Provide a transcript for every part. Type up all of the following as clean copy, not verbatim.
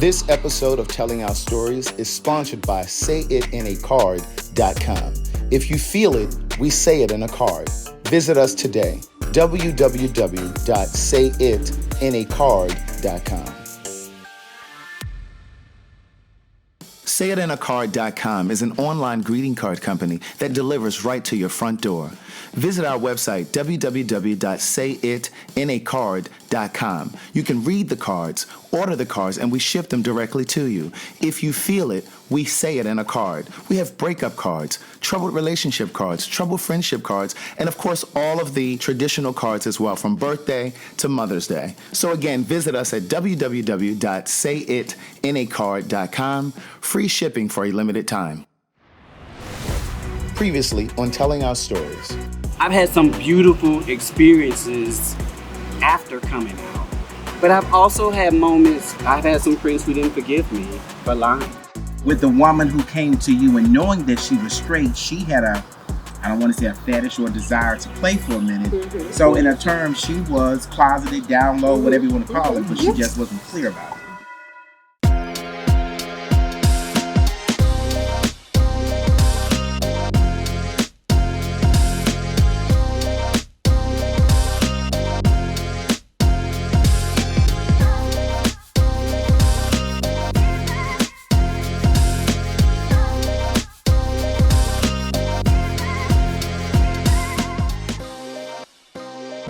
This episode of Telling Our Stories is sponsored by SayItInACard.com. If you feel it, we say it in a card. Visit us today, www.sayItInACard.com. SayItInACard.com is an online greeting card company that delivers right to your front door. Visit our website, www.sayItInACard.com. You can read the cards, order the cards, and we ship them directly to you. If you feel it, we say it in a card. We have breakup cards, troubled relationship cards, troubled friendship cards, and of course, all of the traditional cards as well, from birthday to Mother's Day. So again, visit us at www.sayItInACard.com. Free shipping for a limited time. Previously on Telling Our Stories. I've had some beautiful experiences after coming out, but I've also had moments, I've had some friends who didn't forgive me for lying. With the woman who came to you and knowing that she was straight, she had I don't want to say a fetish or a desire to play for a minute. Mm-hmm. So in a term, she was closeted, down low, whatever you want to call it, but she just wasn't clear about it.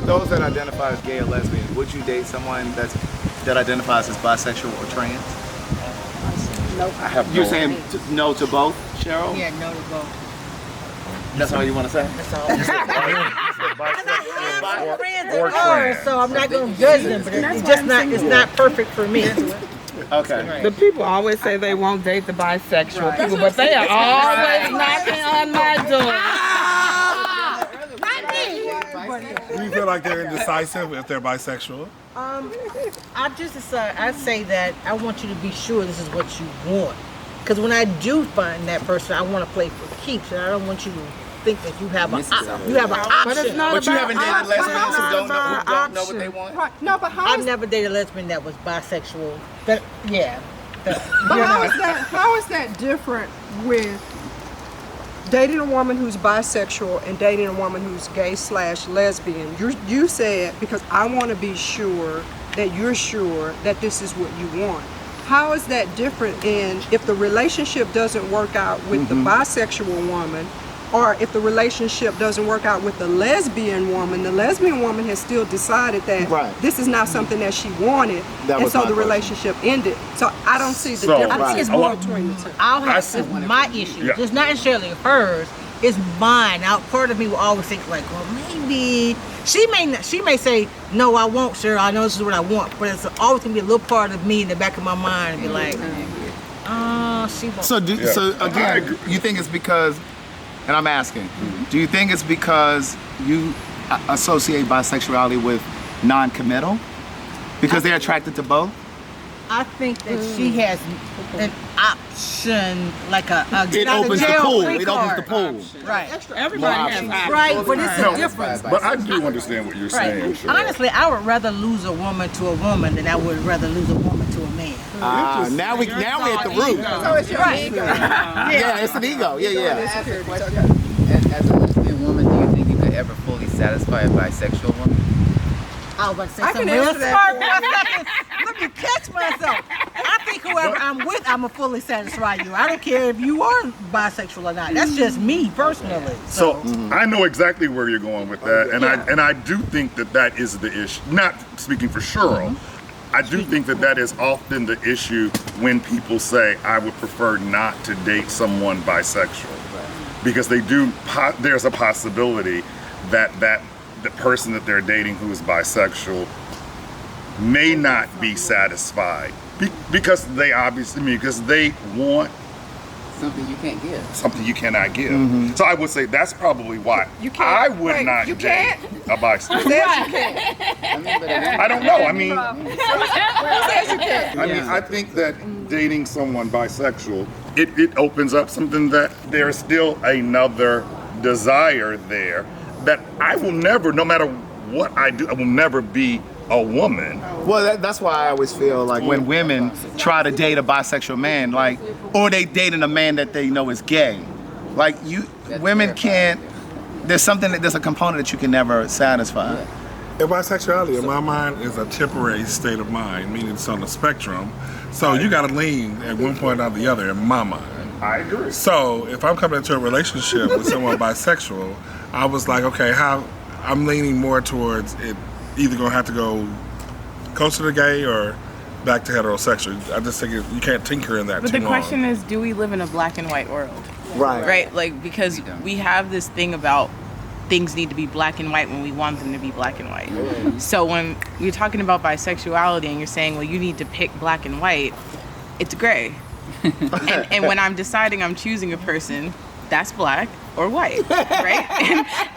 Those that identify as gay or lesbian, would you date someone that identifies as bisexual or trans? Nope. You're saying no to both, Cheryl? Yeah, no to both. That's all you want to say? That's all. So I'm not going to judge them, but it's not perfect for me. Okay. The people always say they won't date the bisexual people, but they are always knocking on my door. Do you feel like they're indecisive if they're bisexual? I say that I want you to be sure this is what you want. Because when I do find that person, I want to play for keeps, and I don't want you to think that you have an option. But it's not But you haven't dated lesbians who don't about know what they want? Right. No, but I've never dated a lesbian that was bisexual. But how is that different with dating a woman who's bisexual and dating a woman who's gay/lesbian? You said, because I want to be sure that you're sure that this is what you want. How is that different in if the relationship doesn't work out with the bisexual woman, or if the relationship doesn't work out with the lesbian woman has still decided that this is not something that she wanted, and so the relationship ended. So I don't see the difference. I think it's more between the two. My issue, just not necessarily hers, is mine. Now, part of me will always think like, well, maybe she may say, no, I won't, sir. I know this is what I want, but it's always gonna be a little part of me in the back of my mind and be like, she won't. So again, you think it's because? And I'm asking, do you think it's because you associate bisexuality with non-committal? Because they're attracted to both? I think that she has an option, like it opens the pool. It opens the pool. Right. everybody has options. Right, but it's a difference. But I do understand what you're saying. Sure. Honestly, I would rather lose a woman to a woman than I would rather lose a woman to a man. Now we're at the root. So it's your ego. Yeah, it's an ego. Yeah. As a lesbian woman, do you think you could ever fully satisfy a bisexual woman? I was about to say something real smart for a second. Let me catch myself. I think whoever I'm with, I'm going to fully satisfy you. I don't care if you are bisexual or not. That's just me personally. So I know exactly where you're going with that, and I do think that is the issue. Not speaking for Cheryl, I do think that is often the issue when people say, I would prefer not to date someone bisexual. Because there's a possibility that the person that they're dating who is bisexual may not be satisfied because they want something you can't give. Something you cannot give. So I would say that's probably why I would not date a bisexual. I don't know. I think that dating someone bisexual, it opens up something that there's still another desire there that I will never, no matter what I do, I will never be a woman. Well, that's why I always feel like when women try to date a bisexual man, like, or they dating a man that they know is gay, like women can't. There's a component that you can never satisfy. And bisexuality, in my mind, is a temporary state of mind, meaning it's on the spectrum. So you got to lean at one point or the other, in my mind. I agree. So if I'm coming into a relationship with someone bisexual, I was like, okay, I'm leaning more towards it either gonna have to go closer to gay or back to heterosexual. I just think you can't tinker in that But too the long. question is, do we live in a black and white world? Right. Right? Like, because we have this thing about things need to be black and white when we want them to be black and white. So when you're talking about bisexuality and you're saying, well, you need to pick black and white, it's gray. and when I'm deciding I'm choosing a person, that's black or white, right?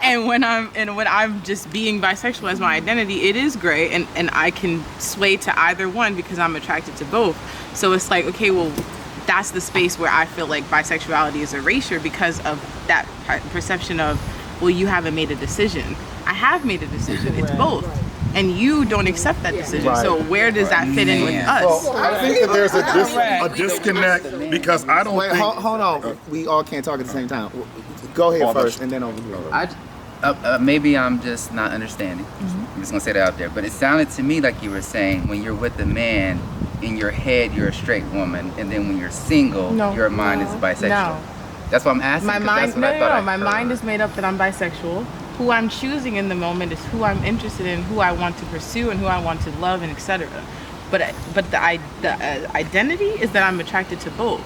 and when I'm just being bisexual as my identity, it is gray, and I can sway to either one because I'm attracted to both. So it's like, okay, well, that's the space where I feel like bisexuality is erasure because of that perception of, well, you haven't made a decision. I have made a decision. It's both. And you don't accept that decision. Right. So where does that fit in with us? I think that there's a disconnect because I don't Wait, think. hold on. We all can't talk at the same time. Go ahead first, and then over here. Maybe I'm just not understanding. I'm just gonna say that out there. But it sounded to me like you were saying when you're with a man, in your head you're a straight woman, and then when you're single, your mind is bisexual. No. That's what I'm asking. My 'cause mind, that's what I thought I my heard. mind is made up that I'm bisexual. Who I'm choosing in the moment is who I'm interested in, who I want to pursue, and who I want to love, and etc. But the identity is that I'm attracted to both.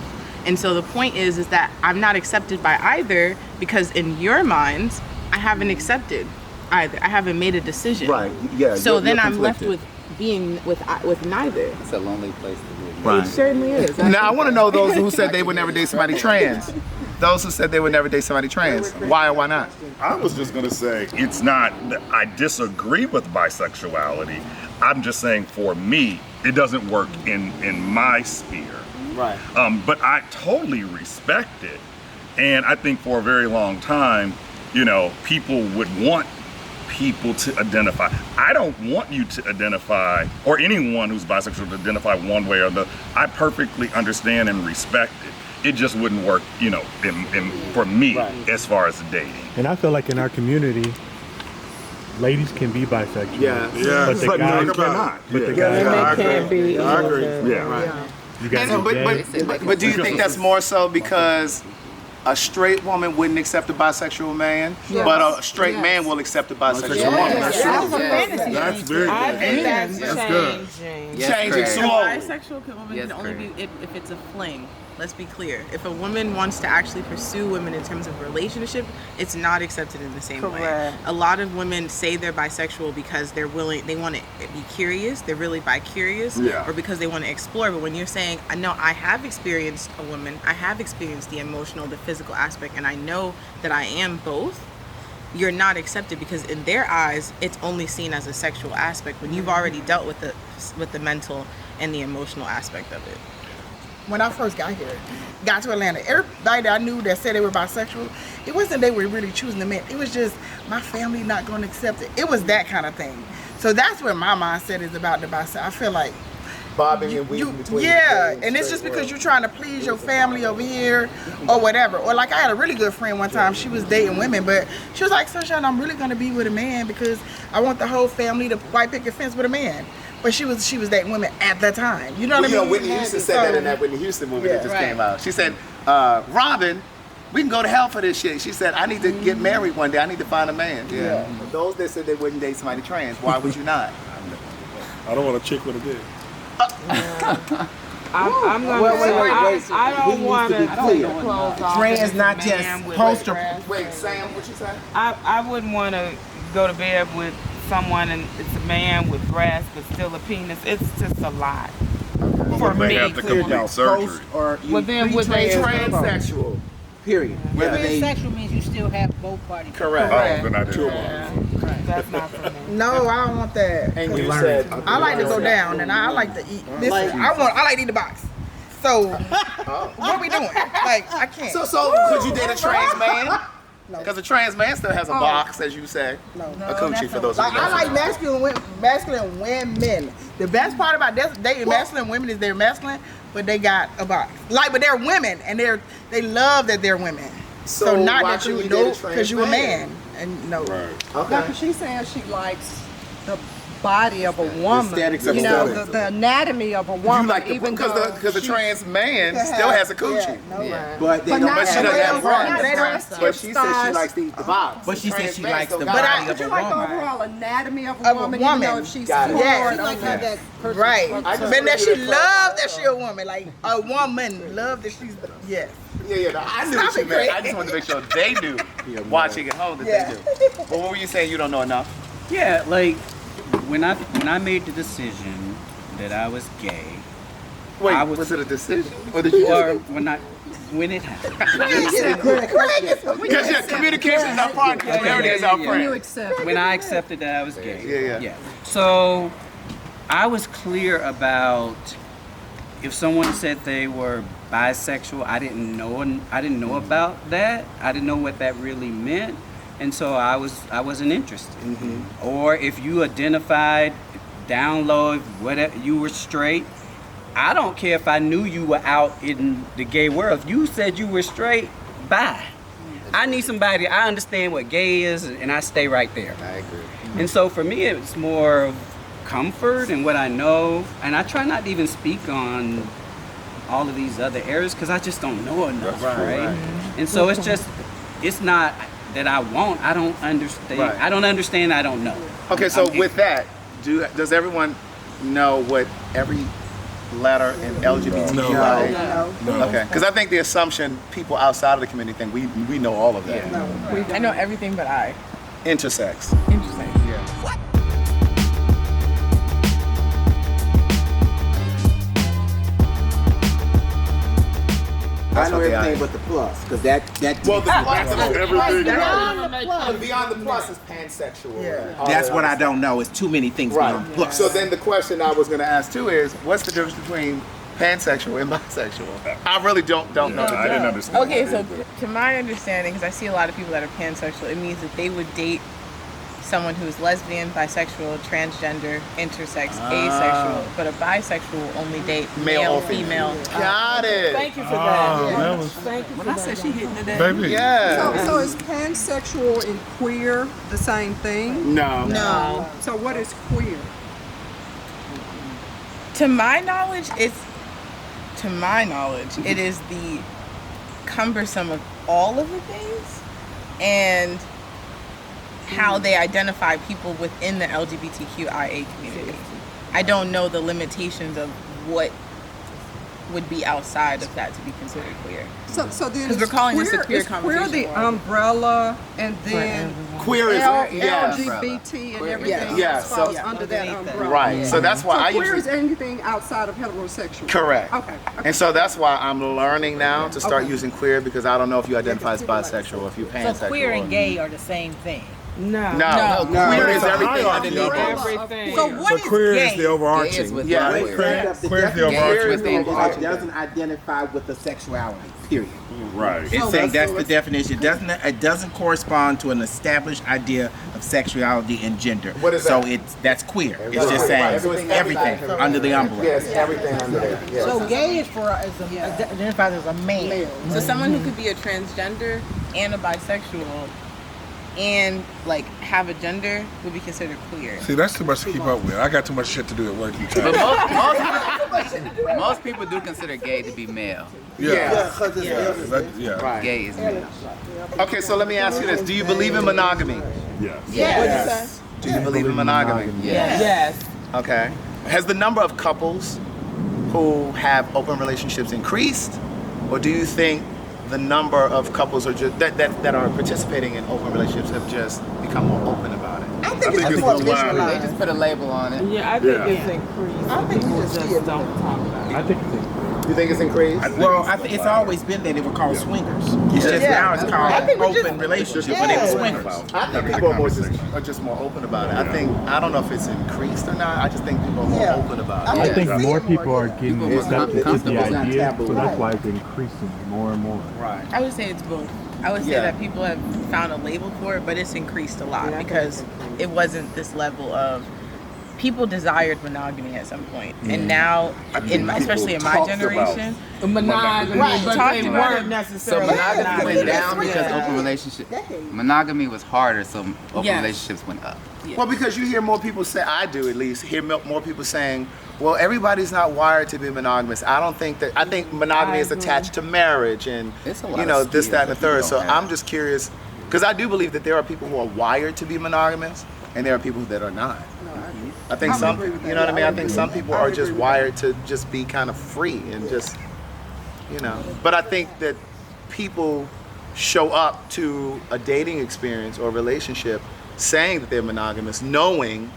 And so the point is that I'm not accepted by either because in your minds, I haven't accepted either. I haven't made a decision. Right. Yeah. So then you're I'm left conflicted. with being with neither. It's a lonely place to be. Right. It certainly is. Now I want to know those who said they would never date somebody trans. Those who said they would never date somebody trans. Why or why not? I was just gonna say it's not that I disagree with bisexuality. I'm just saying for me, it doesn't work in my sphere. Right. But I totally respect it, and I think for a very long time, people would want people to identify. I don't want you to identify, or anyone who's bisexual to identify one way or the. I perfectly understand and respect it. It just wouldn't work, for me as far as dating. And I feel like in our community, ladies can be bisexual. Yeah. Yeah, But the guys cannot. But the Yeah. guys can't be. I agree. Yeah. You got But do you think that's more so because a straight woman wouldn't accept a bisexual man, but a straight man will accept a bisexual woman? That's true. That's very good. I think that's good. changing. Yes, Changing Craig. slowly. Bisexual woman Yes, can only Craig. be if it's a fling. Let's be clear. If a woman wants to actually pursue women in terms of relationship, it's not accepted in the same way. Correct. A lot of women say they're bisexual because they want to be curious, they're really bi-curious, Yeah. or because they want to explore. But when you're saying, no, I have experienced a woman, I have experienced the emotional, the physical aspect, and I know that I am both, you're not accepted because in their eyes, it's only seen as a sexual aspect when you've already dealt with the mental and the emotional aspect of it. When I first got here, got to Atlanta, everybody that I knew that said they were bisexual, it wasn't they were really choosing the man. It was just my family not going to accept it. It was that kind of thing. So that's where my mindset is about the bisexual. I feel like Bobbing and weaving between. yeah, the two and it's just straight because worlds. you're trying to please your family over here or whatever. Or like I had a really good friend one time, she was dating women, but she was like, Sunshine, I'm really gonna be with a man because I want the whole family to white picket fence with a man. But she was dating women at that time. You know what I mean? Whitney Houston said that in that Whitney Houston movie that just came out. She said, Robin, we can go to hell for this shit. She said, I need to get married one day. I need to find a man. Yeah. Those that said they wouldn't date somebody trans, why would you not? I don't want a chick with a dick. I'm gonna wait. I don't want to clear. close off. Trans, not Man just with poster. breasts. Wait, Sam, what you say? I wouldn't want to go to bed with someone and it's a man with breasts but still a penis. It's just a lot. For They me, have to complete surgery. Or Well, then would they Transsexual. period. Whether they Transsexual means you still have both parties. Correct. Oh, then I do. that's not for me. No, I don't want that. And you said, I like to go down and I like to eat. Listen, I like to eat the box. So what are we doing? Like I can't. so could you date a trans man? Because a trans man still has a box, as you say. No. A coochie for those Like, who I don't like know. masculine women. The best part about dating masculine women is they're masculine, but they got a box. Like, but they're women, and they love that they're women. So not why that you couldn't date know a trans because you're a man? man. And no. Right. No, because she's saying she likes the body of a woman. aesthetics of You a know, woman. the anatomy of a woman. You like the, even because though the she- trans man still has a coochie. But they But don't not But she have doesn't have that. breasts. But she says she likes to eat the box. But she said Trans she man likes still the got body it. of But a you like the woman. overall anatomy of Of a a woman, woman. even though if she's Got it. floored Yes. on Like that person. Right. I just But that she wanted to love that she a woman. Like a woman love that she's yes. Yeah, no, I knew Stop what you it, meant. Craig. I just wanted to make sure they knew, watching at home, that Yeah. they knew. But what were you saying? You don't know enough? Yeah, like when I made the decision that I was gay, Wait, I was it a decision? Or did you or when it happened. Because yeah, communication is our partner. Clarity is our You friend. accept. When I accepted that I was gay. Yeah. So I was clear about if someone said they were bisexual, I didn't know about that. I didn't know what that really meant. And so I wasn't interested. Or if you identified down low, whatever, you were straight, I don't care if I knew you were out in the gay world. If you said you were straight, bye. I need somebody, I understand what gay is, and I stay right there. I agree. And so for me, it's more of comfort and what I know. And I try not to even speak on all of these other areas because I just don't know enough, right? And so it's not that I won't, I don't understand. Right. I don't understand, I don't know. Okay, so I'm with that, does everyone know what every letter in LGBTQIA? No. Okay, because I think the assumption people outside of the community think we know all of that. I know everything but I. Intersex. Interesting. Yeah. I know what they everything are. but the plus, because that. Well, the plus is Everything. beyond the plus is pansexual. That's what I don't know. It's too many things Right. beyond plus. So then the question I was going to ask too is, what's the difference between pansexual and bisexual? I really don't know. the I didn't difference. understand. Okay, so to my understanding, because I see a lot of people that are pansexual, it means that they would date someone who's lesbian, bisexual, transgender, intersex, asexual. But a bisexual will only date Male or female. Got it. Thank you for Oh, that. that was When I said she hitting it, baby. Yeah. So is pansexual and queer the same thing? No. No. So what is queer? to my knowledge, it is the cumbersome of all of the things and how they identify people within the LGBTQIA community. I don't know the limitations of what would be outside of that to be considered queer. So then 'Cause we're calling this a queer is queer conversation. the umbrella and then Queer is LGBT and everything Yeah, else so- falls under that umbrella. Right. So that's why I So queer usually is anything outside of heterosexual. correct. Okay. And so that's why I'm learning now to start using queer, because I don't know if you identify as bisexual, if you pansexual. So queer and gay are the same thing. No, No. queer is It's a everything hierarchy. underneath it. Everything. So what So is queer gay? is the Gay is overarching. with Yeah. the Queer queer. is the Gay is overarching. with the overarching. It doesn't identify with the sexuality. Period. Right. It's saying that's the definition. It doesn't correspond to an established idea of sexuality and gender. What is so that? that's queer. It's just saying So it's everything under the umbrella. Yes, everything under there. Yes. So gay is identified as a man. So someone who could be a transgender and a bisexual and like have a gender would be considered queer. See, that's too much to keep up with. I got too much shit to do at work each But time. most people do consider gay to be male. Yeah. Yeah. Right. Gay is male. Okay, so let me ask you this: do you believe in monogamy? Yes. Yes. Do you believe in monogamy? Yes. Okay. Has the number of couples who have open relationships increased, or do you think the number of couples are just that are participating in open relationships have just become more open about it? I think it's it's more the line. They visualized. just put a label on it. Yeah, I think Yeah. it's increased. I think you just see it. I think it's You think it's increased? Well, it's always been that they were called swingers. It's just now it's called open relationship, but they were swingers. I think people are just more open about it. I don't know if it's increased or not. I just think people are more Yeah. open about it. I think Yeah. more people are getting People accepted to the comfortable. idea, so that's why it's increasing more and more. Right. I would say it's both. I would say Yeah. that people have found a label for it, but it's increased a lot because it wasn't this level of people desired monogamy at some point, and now, especially in my generation, Monogamy, Right, but talked they about weren't it. So necessarily. monogamy went down Yeah. because open relationship. Monogamy was harder, so open Yes. relationships went up. Well, because you hear more people say, I do at least, hear more people saying, well, everybody's not wired to be monogamous. I think monogamy is attached to marriage and, It's a lot you know, of this, skills that, and the that people third. So don't have. I'm just curious, because I do believe that there are people who are wired to be monogamous and there are people that are not. I think some, you know what I mean? I think some people are just wired to just be kind of free and just, you know. But I think that people show up to a dating experience or relationship saying that they're monogamous, knowing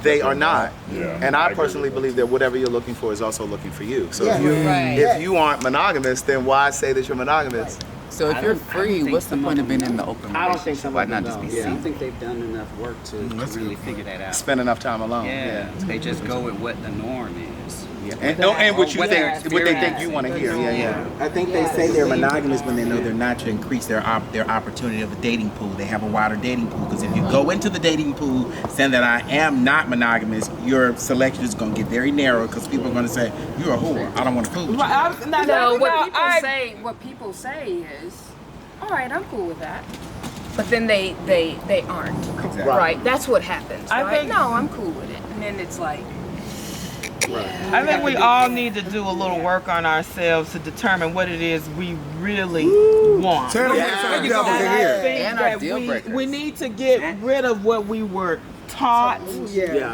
they are not. And I personally believe that whatever you're looking for is also looking for you. So if you aren't monogamous, then why say that you're monogamous? So if you're free, what's the point of being in the open relationship? I don't think some Why of not them just be don't. I single? don't think they've done enough work to really figure that out. Spend enough time alone. Yeah, they just go with what the norm is. And what you What they're think, what they think you want to hear. Yeah. I think they say they're monogamous when they know they're not, to increase their opportunity of a dating pool. They have a wider dating pool, because if you go into the dating pool saying that I am not monogamous, your selection is going to get very narrow, because people are going to say, you're a whore, I don't want to fool with you. No, what people say is, all right, I'm cool with that. But then they aren't. Exactly. Right. That's what happens. I Right? think- No, I'm cool with it. And then it's like, I think we all need to do a little work on ourselves to determine what it is we really want. Tell them what the devil can hear. And our deal breakers. We need to get rid of what we were taught,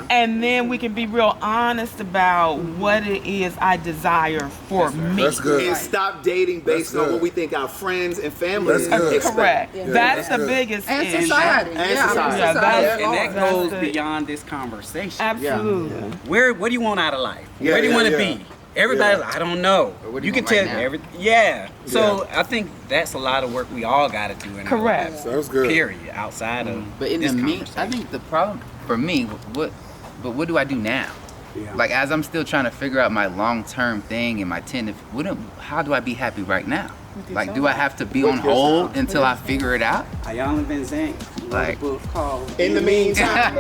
and then we can be real honest about what it is I desire for me. That's good. And stop dating based That's on what good. we think our friends and family That's good. expect. Correct. Yeah, that's that's the good. biggest and issue. society. And Yeah, society. Yeah, that's- And that That's goes the- beyond this conversation. Absolutely. What do you want out of life? Yeah, Where do you yeah, want to yeah. be? Everybody's Yeah. like, I don't know. But what do You you can want tell right now? everything. Yeah. So I think that's a lot of work we all got to do in our Correct. lives, Sounds good. period, outside of But in this the mean, I conversation. think the problem for me, what do I do now? Like, as I'm still trying to figure out my long-term thing and my how do I be happy right now? Like, do I have to be on hold until I figure it out? Ayala Van Zandt wrote Like- a book called In the meantime.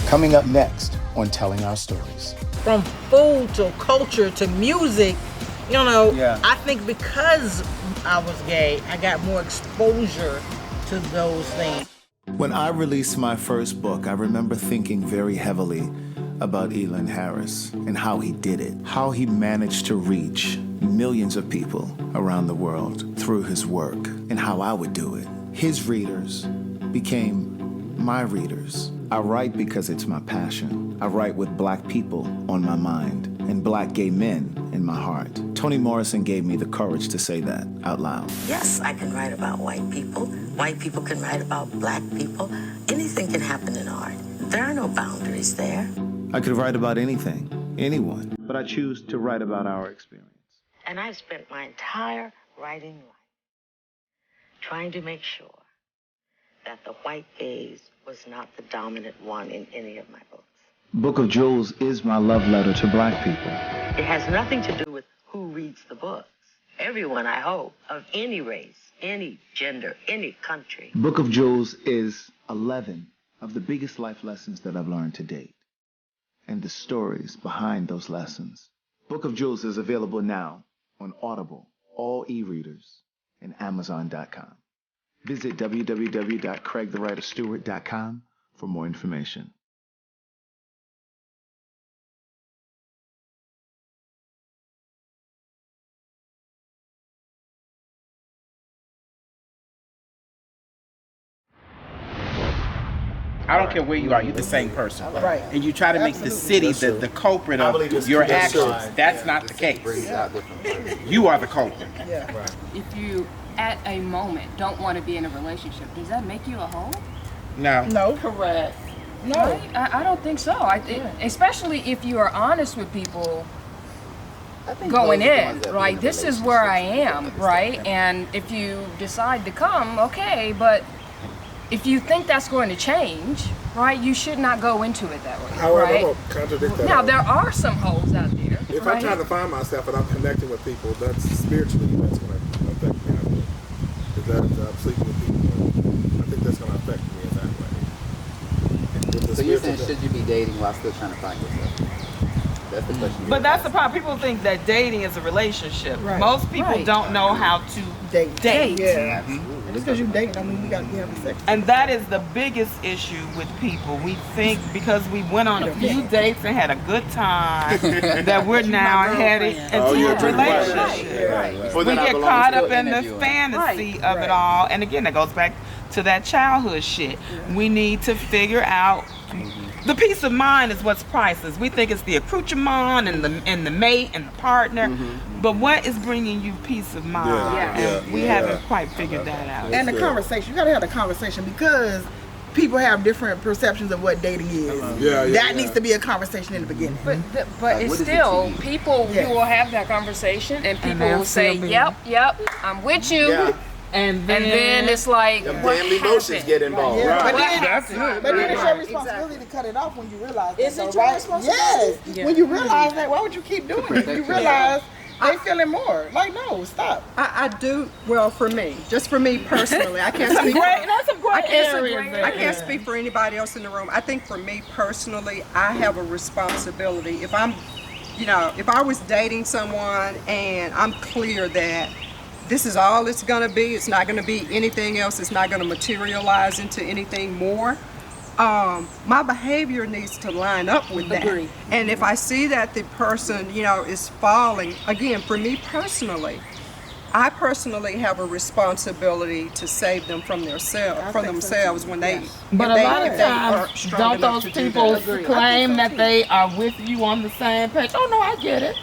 Coming up next on Telling Our Stories. From food to culture to music, you know, Yeah. I think because I was gay, I got more exposure to those things. When I released my first book, I remember thinking very heavily about Elon Harris and how he did it, how he managed to reach millions of people around the world through his work, and how I would do it. His readers became my readers. I write because it's my passion. I write with black people on my mind and black gay men in my heart. Toni Morrison gave me the courage to say that out loud. Yes, I can write about white people. White people can write about black people. Anything can happen in art. There are no boundaries there. I could write about anything, anyone, but I choose to write about our experience. And I've spent my entire writing life trying to make sure that the white gaze was not the dominant one in any of my books. Book of Jewels is my love letter to black people. It has nothing to do with who reads the books. Everyone, I hope, of any race, any gender, any country. Book of Jewels is 11 of the biggest life lessons that I've learned to date, and the stories behind those lessons. Book of Jewels is available now on Audible, all e-readers, and Amazon.com. Visit www.craigthewriterstewart.com for more information. I don't care where you are, you're the same person. Right. And you try to make the city the culprit I believe of it's your true. That's actions. true. That's not the case. You are the culprit. if you, at a moment, don't want to be in a relationship, does that make you a hoe? No. No. Correct. No. Right? I don't think so. Especially if you are honest with people going in, right? This is where I am, right? And if you decide to come, okay, but if you think that's going to change, right, you should not go into it that way, However, right? I'm gonna contradict that. Now, there are some holes out there. If right? I'm trying to find myself and I'm connecting with people, that's spiritually, that's going to affect me. I think. Is that I'm sleeping with people, I think that's going to affect me in that way. So you're saying, should you be dating while still trying to find yourself? That's the question. But that's the problem. People think that dating is a relationship. Right. Most people don't know how to date. Yeah. And just because you date, don't mean you got to be having sex. And that is the biggest issue with people. We think because we went on a few dates and had a good time that we're now headed into a relationship. Right. We get caught up in the fantasy of it all. And again, that goes back to that childhood shit. We need to figure out the peace of mind is what's priceless. We think it's the accoutrement and the mate and the partner, but what is bringing you peace of mind? And we haven't quite figured that out. And the conversation, you got to have the conversation because people have different perceptions of what dating is. That needs to be a conversation in the beginning. But it's still, people you will have that conversation and people will say, yep, I'm with you. And then it's like, what damn emotions get involved. Yeah. Right. But then it's your responsibility to cut it off when you realize that. Is it though, your right? responsibility? Yes. When you realize that, why would you keep doing it? You realize they feeling more. Like, no, stop. I do, well, for me, just for me personally, I can't speak That's some great areas. I can't speak for anybody else in the room. I think for me personally, I have a responsibility. If I'm, if I was dating someone and I'm clear that this is all it's gonna be, it's not gonna be anything else, it's not gonna materialize into anything more, my behavior needs to line up with that. Agreed. And if I see that the person, is falling, again, for me personally, I personally have a responsibility to save them from themselves when they. But if a they- lot if of they times, are strong don't enough those to do people that. claim that they are with you on the same page? Oh no, I get it.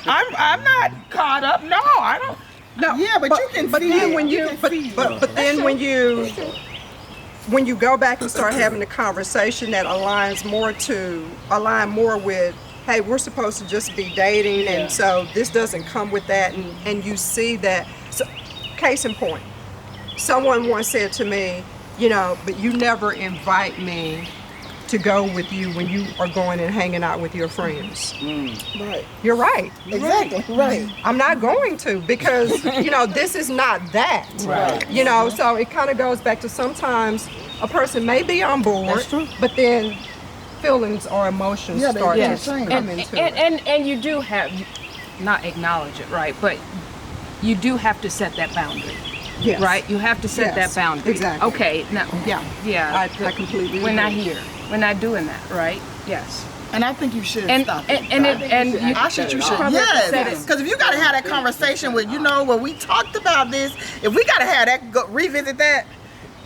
I'm not caught up. No, I don't. No, Yeah, but you can But see then it. when you, but then when you go back and start having a conversation that align more with, hey, we're supposed to just be dating, and so this doesn't come with that, and you see that. So, case in point, someone once said to me, but you never invite me to go with you when you are going and hanging out with your friends. Right. You're right. Exactly. Right. I'm not going to because, this is not that. Right. So it kind of goes back to sometimes a person may be on board, but then feelings or emotions start to come into it. And you do have, not acknowledge it, right? But you do have to set that boundary. Yes. Right? You have to set that boundary. Exactly. Okay, now, I completely We're not agree. here. We're not doing that, right? Yes. And I think you should stop it. I think you should. probably have to set Yes. it. Because if you got to have that conversation with, we talked about this, if we got to have that, revisit that,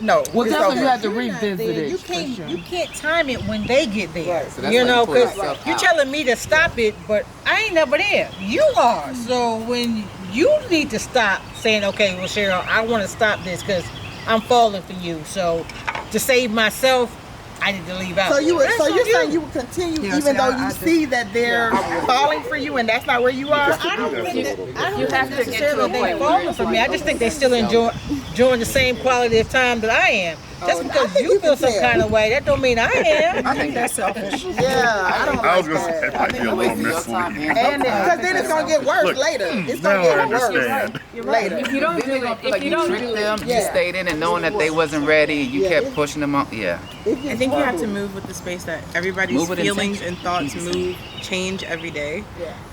no. Well, it's definitely you over. have to revisit it. You can't time it when they get there. So that's why you pull Because yourself you're out. telling me to stop it, but I ain't never there. You are. So when you need to stop saying, okay, well, Cheryl, I want to stop this because I'm falling for you. So to save myself, I need to leave out. So you're That's on saying you will continue Yeah, even see, though I you see that they're falling for you and that's not where you are? I don't think You have to get to necessarily a they point where falling it's for me. like- I just think they still enjoying the same quality of time that I am. Just I because think you you feel can some tell. kind of way, that don't mean I am. I think that's selfish. Yeah, I don't I was like gonna say that. it might be a little misleading. And because then it's gonna get worse Look, later. It's now gonna I get worse understand. later. If you don't Then they do gonna it, feel if like you you don't tricked do them, it, you stayed in and knowing that they wasn't ready, you kept pushing them on. Yeah. I think you have to move with the space that everybody's Move with feelings intention. and thoughts change every day.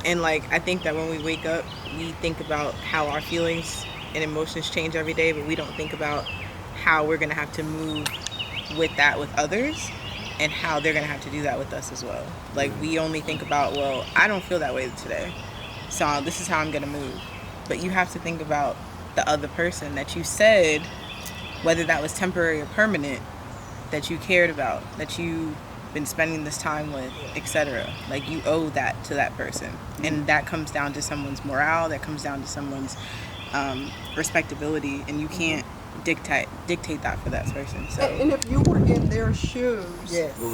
And I think that when we wake up, we think about how our feelings and emotions change every day, but we don't think about how we're gonna have to move with others and how they're gonna have to do that with us as well. We only think about, well, I don't feel that way today, so this is how I'm gonna move. But you have to think about the other person that you said, whether that was temporary or permanent, that you cared about, that you've been spending this time with, etc. You owe that to that person. And that comes down to someone's morale, that comes down to someone's respectability, and you can't dictate that for that person. So And if you were in their shoes,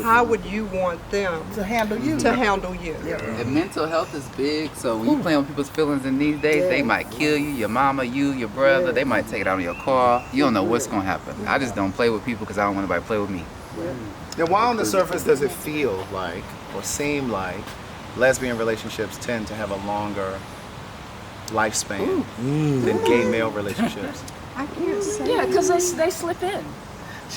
how would you want them to handle you? And mental health is big, so when you playing with people's feelings in these days, they might kill you, your mama, you, your brother, they might take it out on your car. You don't know what's gonna happen. I just don't play with people because I don't want anybody to play with me. Now, why on the surface does it feel like or seem like lesbian relationships tend to have a longer lifespan than gay male relationships? I can't say. Yeah, because they slip in.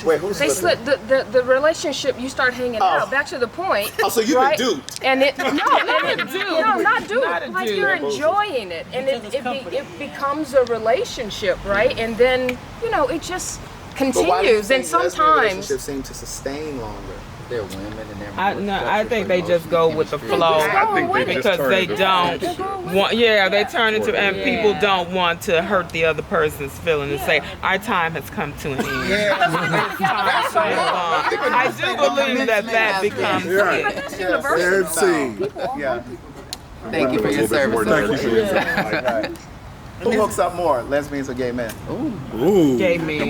Wait, who's They slip the relationship. You start hanging out. Back to the point. Oh, so you've right? been duped. And it not a dude. No, not duped. Not a Like dude. you're enjoying it, and it becomes a relationship, right? And then it just continues. And sometimes relationships seem to sustain longer. They're women and they're I think they just go with the flow. I think they just because turn they into don't want. Yeah, they turn into, and Yeah. people don't want to hurt the other person's feelings and say our time has come to an end. It's time to move on. I do believe that becomes it. Thank you for your service. Thank you for your service. Who hooks up more, lesbians or gay men? Ooh. Gay men.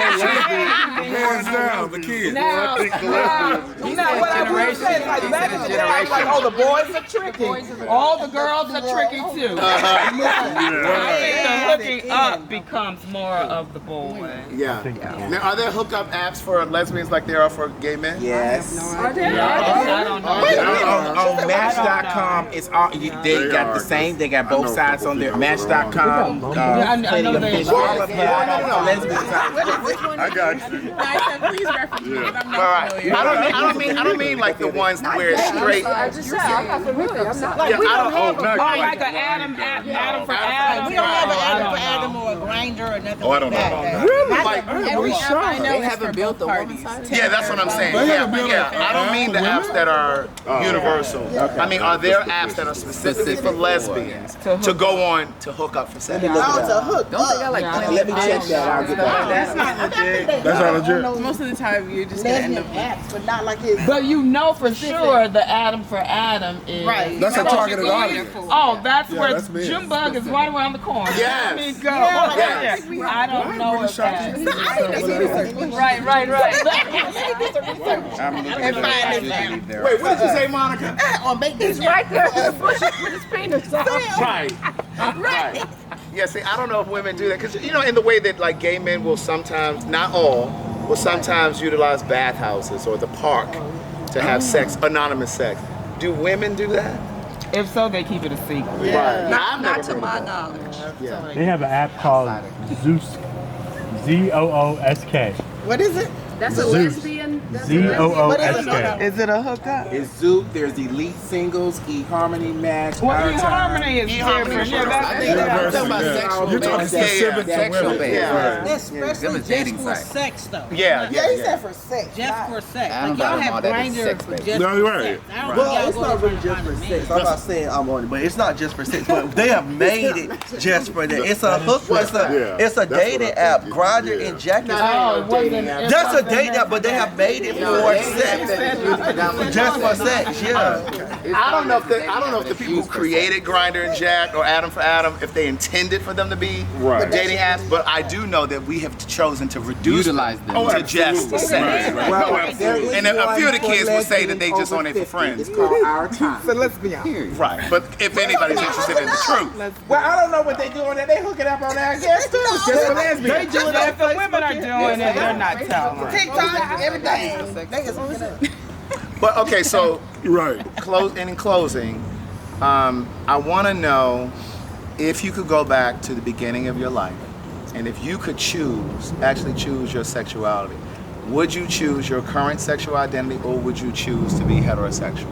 Hands down, the kids. Now, what I will say is like that is like, oh, the boys are tricky. All the girls are tricky too. I think the hooking up becomes more of the boy. Yeah. Now, are there hookup apps for lesbians like there are for gay men? Yes. are there? I don't know. On Match.com, it's all they got the same. They got both sides on there. Match.com. I know they No, lesbians. I got you. Please reference me. I'm All right. I don't mean like the ones where it's straight. I just said I'm not familiar. I'm not. Yeah, I don't. Like an Adam for Adam. We don't have an Adam for Adam or a grinder or nothing Oh, I don't like know that. about Really? Every app I know They is haven't for built both the parties. Yeah, that's what I'm saying. Yeah. I don't mean the apps that are universal. I mean, are there apps that are specifically for lesbians to go on to hook up for sex? Oh, it's a hook. Don't they got like Let me check that. I'll get back. That's not legit. That's not legit. most of the time you're just gonna end Lesbian up. apps, but not like his. But you know for sure the Adam for Adam is Right. That's a targeted audience. Oh, that's where that's me. Junebug is right around the corner. Yes. Let me go. Yes. I don't know if that. Right. And find this out. Wait, what did you say, Monica? Or make this He's right there in the bush with his penis out. Right. Yeah, see, I don't know if women do that because in the way that like gay men will sometimes, not all, will sometimes utilize bathhouses or the park to have sex, anonymous sex. Do women do that? If so, they keep it a secret. Right. Not to my knowledge. Yeah. They have an app called Zoosk. ZOOSK. What is it? That's a Zeus. lesbian. ZOOSK. Is it a hookup? It's Zoop. There's Elite Singles, eHarmony Match. Well, Our Time. eHarmony is different. Yeah, I that's think that's University, about yeah. sexual You're talking based. specific to Sexual women. based. Yeah. That's Them especially is just dating for site. sex, though. Yeah. Yeah, he said for sex. Just for sex. I don't Like y'all know have all that is grinders sex for based. just No, for you're right. sex. I don't Well, think it's y'all not go really just for sex. I'm not saying I'm on it, but it's not just for sex. But they have made it just for that. It's a hook. It's a That's dating what I app. think. Grindr Yeah. and Jack. Oh, it wasn't. That's a dating app, but they have made it for sex. Just for sex, yeah. I don't know if the people who created Grindr and Jack or Adam for Adam, if they intended for them to be Right. dating apps, but I do know that we have chosen to reduce Utilize them. to just sex. Well, there is And a few of the one kids for will say that they just lesbians on it for over 50. friends. It's called Our Time. So let's be honest. Right. But if anybody's interested in the truth. Well, I don't know what they doing there. They hooking up on there, I guess, too. Just for lesbians. They do it. If the women are doing it, they're not telling. TikTok, everything. Niggas hooking up. But okay, so Right. in closing, I want to know if you could go back to the beginning of your life, and if you could actually choose your sexuality, would you choose your current sexual identity or would you choose to be heterosexual?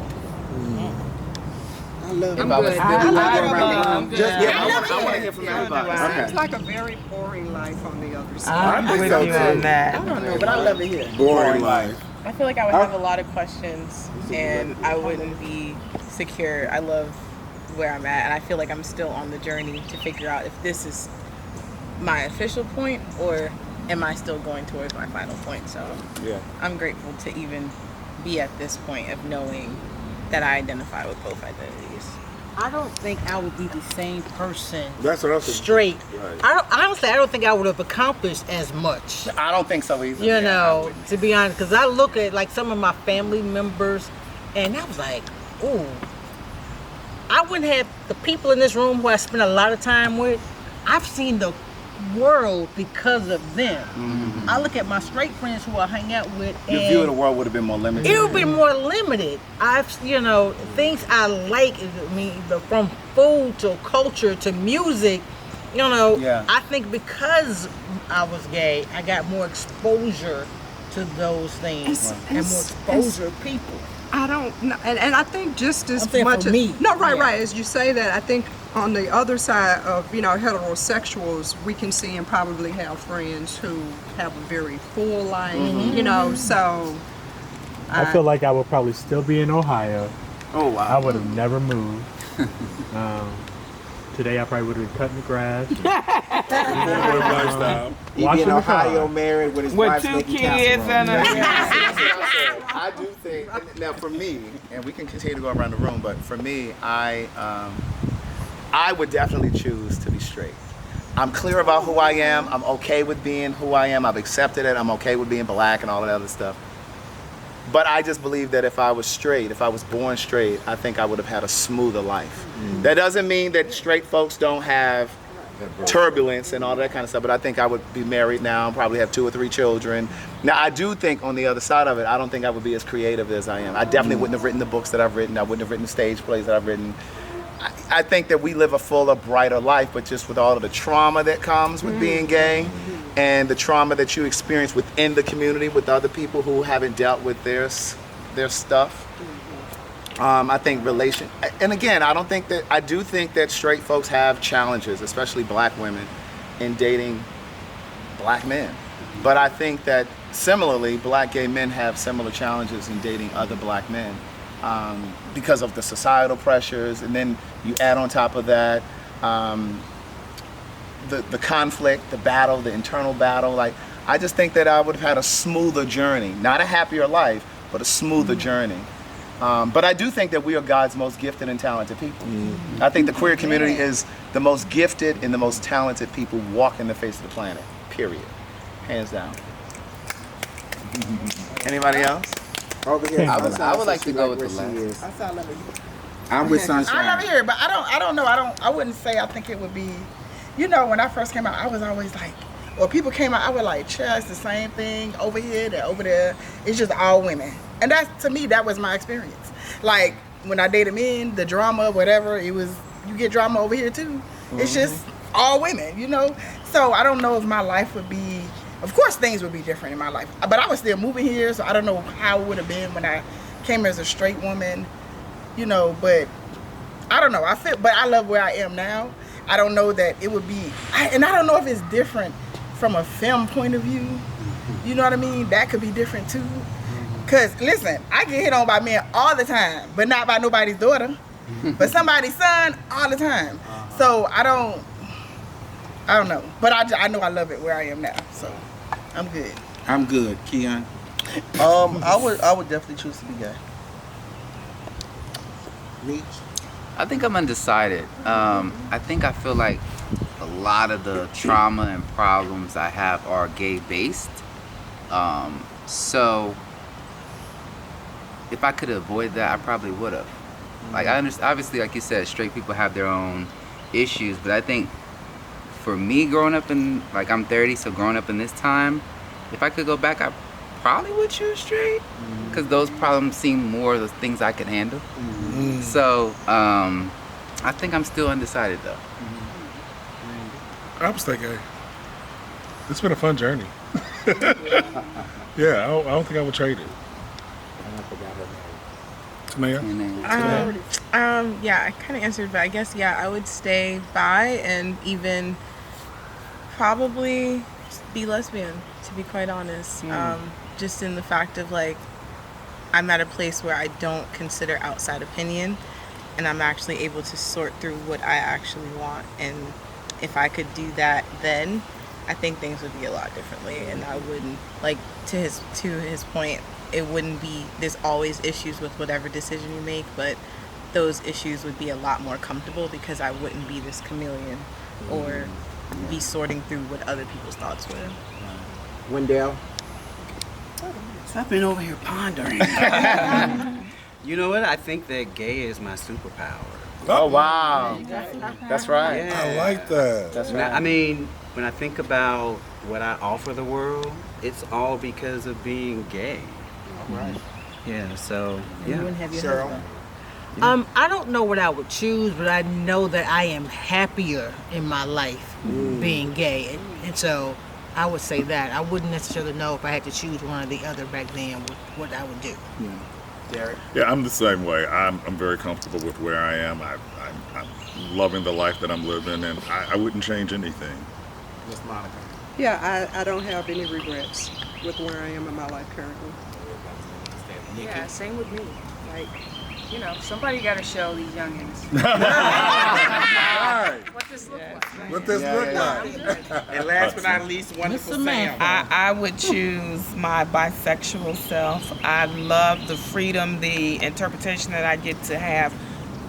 I love If I was still alive, I want to hear from everybody. It's like a very boring life on the other side. I'm with you on that. I don't know, but I love it here. Boring life. I feel like I would have a lot of questions and I wouldn't be secure. I love where I'm at and I feel like I'm still on the journey to figure out if this is my official point or am I still going towards my final point. So Yeah. I'm grateful to even be at this point of knowing that I identify with both identities. I don't think I would be the same person. That's what I'm saying. Straight. Right. Honestly, I don't think I would have accomplished as much. I don't think so either. You know, to be honest, because I look at like some of my family members, and I was like, ooh, I wouldn't have the people in this room who I spend a lot of time with. I've seen the world because of them. Mm-hmm. I look at my straight friends who I hang out with, Your and view of the world would have been more limited. it would be more limited. Things I like, from food to culture to music, Yeah. I think because I was gay, I got more exposure to those things and more exposure to people. I don't know, and I think just as I'm saying much for as me. right. As you say that, I think on the other side of heterosexuals, we can see and probably have friends who have a very full life. So I feel like I would probably still be in Ohio. Oh wow! I would have never moved. Today I probably would have been cutting the grass. He be in Ohio married with his with wife 2 making kids and I do think, now for me, and we can continue to go around the room, but for me, I would definitely choose to be straight. I'm clear about who I am. I'm okay with being who I am. I've accepted it. I'm okay with being black and all that other stuff. But I just believe that if I was straight, if I was born straight, I think I would have had a smoother life. That doesn't mean that straight folks don't have turbulence and all that kind of stuff, but I think I would be married now and probably have 2 or 3 children. Now, I do think on the other side of it, I don't think I would be as creative as I am. I definitely wouldn't have written the books that I've written. I wouldn't have written the stage plays that I've written. I think that we live a fuller, brighter life, but just with all of the trauma that comes with being gay and the trauma that you experience within the community with other people who haven't dealt with their stuff. I think and again, I do think that straight folks have challenges, especially black women, in dating black men. But I think that similarly, black gay men have similar challenges in dating other black men because of the societal pressures, and then you add on top of that the conflict, the battle, the internal battle. Like, I just think that I would have had a smoother journey, not a happier life, but a smoother journey. But I do think that we are God's most gifted and talented people. I think the queer community is the most gifted and the most talented people walking the face of the planet, period. Hands down. Anybody else? Over here, I would like to go with the last. I'm with Sunshine. I love it here, but I don't know. I wouldn't say I think it would be. When I first came out, I was always like, or people came out, I was like, it's the same thing over here, that over there. It's just all women. And to me, that was my experience. Like, when I dated men, the drama, whatever, you get drama over here too. It's just all women, So I don't know if my life would be, of course things would be different in my life. But I was still moving here, so I don't know how it would have been when I came as a straight woman, but I don't know. But I love where I am now. I don't know that it would be, and I don't know if it's different from a film point of view. You know what I mean? That could be different too. Cause listen, I get hit on by men all the time, but not by nobody's daughter, but somebody's son all the time. So I don't know, but I know I love it where I am now, so I'm good. I'm good, Keon. I would definitely choose to be gay. Meech? I think I'm undecided. I think I feel like a lot of the trauma and problems I have are gay based. So if I could avoid that, I probably would have. Like, I understand, obviously, like you said, straight people have their own issues, but I think for me growing up I'm 30, so growing up in this time, if I could go back, I probably would choose straight, because those problems seem more the things I can handle. So I think I'm still undecided though. I was thinking, it's been a fun journey. Yeah, I don't think I would trade it. Yeah, I kind of answered, but I guess, I would stay bi and even probably be lesbian, to be quite honest. Just in the fact of, like, I'm at a place where I don't consider outside opinion, and I'm actually able to sort through what I actually want. And if I could do that then, I think things would be a lot differently, and I wouldn't, like, to his point, it wouldn't be, there's always issues with whatever decision you make, but those issues would be a lot more comfortable because I wouldn't be this chameleon or be sorting through what other people's thoughts were. Wendell? So I've been over here pondering. You know what? I think that gay is my superpower. Oh, wow. That's right. Yeah. I like that. That's Now, right. I mean, when I think about what I offer the world, it's all because of being gay. All right. Yeah, so, yeah. Cheryl? I don't know what I would choose, but I know that I am happier in my life being gay. And so I would say that. I wouldn't necessarily know if I had to choose one or the other back then what I would do. Derek? Yeah, I'm the same way. I'm very comfortable with where I am. I'm loving the life that I'm living, and I wouldn't change anything. Miss Monica? Yeah, I don't have any regrets with where I am in my life currently. Yeah, same with me. Like, you know, somebody got to show these youngins what this looks like. What this look like? And last but not least, wonderful Sam. I would choose my bisexual self. I love the freedom, the interpretation that I get to have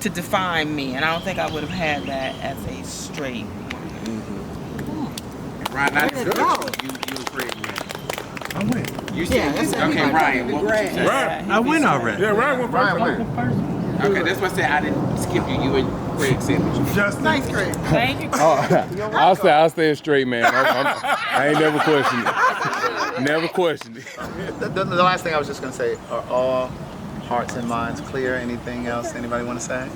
to define me, and I don't think I would have had that as a straight. Ryan, not good. You agree with me. I win. You said okay, Ryan. What would you say? I win already. Yeah, Ryan went first. Okay, that's what I said. I didn't skip you. You and Craig said what you Justin. Thanks, Craig. Thank you. I'll stay a straight man. I ain't never questioned it. Never questioned it. The last thing I was just going to say, are all hearts and minds clear? Anything else anybody want to say?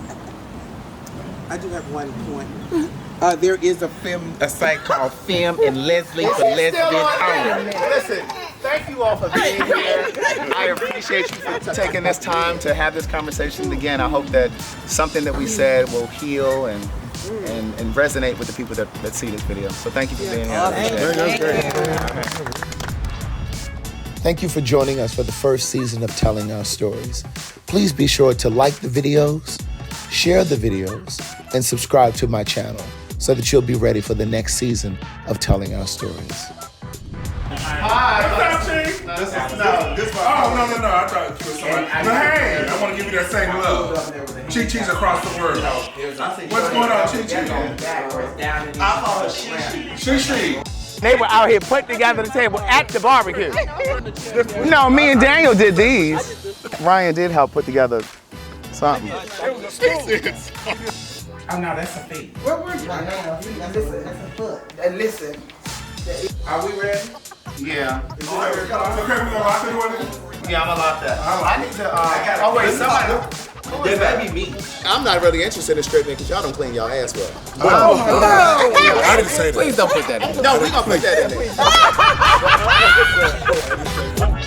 I do have one point. There is a site called Femme and Leslie for Lesbian Owners. Listen, thank you all for being here. I appreciate you for taking this time to have this conversation. Again, I hope that something that we said will heal and resonate with the people that see this video. So thank you for being here. That's great. Thank you for joining us for the first season of Telling Our Stories. Please be sure to like the videos, share the videos, and subscribe to my channel so that you'll be ready for the next season of Telling Our Stories. Hi. This one. Oh, no. I thought it was somebody. But hey, I want to give you that same love. Chi-Chi's across the world. What's going on, Chi-Chi? I call her Chi-Chi. They were out here putting together the table at the barbecue. No, me and Daniel did these. Ryan did help put together something. Oh no, that's a feet. What were you? That's a foot. And listen. Are we ready? Yeah. Okay, we're gonna lock the door. Yeah, I'm gonna lock that. I need to. Oh wait, somebody. That might be me. I'm not really interested in straight men because y'all don't clean y'all ass well. Oh, no. I didn't say that. Please don't put that in. No, we gonna put that in there.